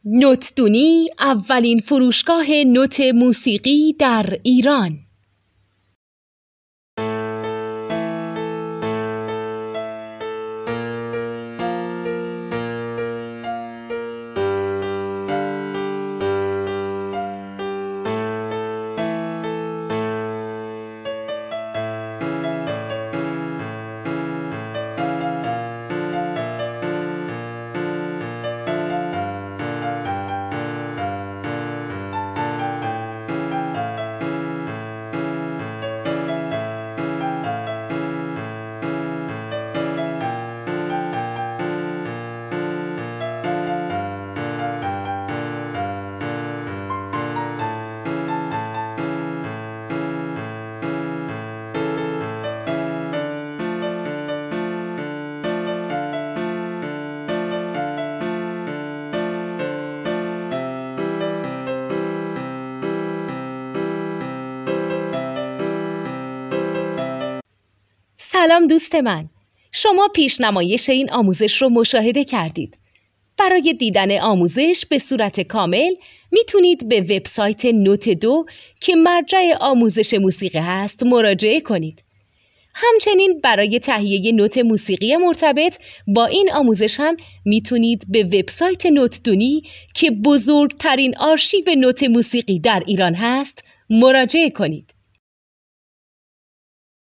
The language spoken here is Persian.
نوتدونی اولین فروشگاه نوت موسیقی در ایران. سلام دوست من، شما پیشنمایش این آموزش رو مشاهده کردید. برای دیدن آموزش به صورت کامل میتونید به وبسایت نوت 2 که مرجع آموزش موسیقی هست مراجعه کنید. همچنین برای تهیه نوت موسیقی مرتبط با این آموزش هم میتونید به وبسایت نوتدونی که بزرگترین آرشیو نوت موسیقی در ایران هست مراجعه کنید.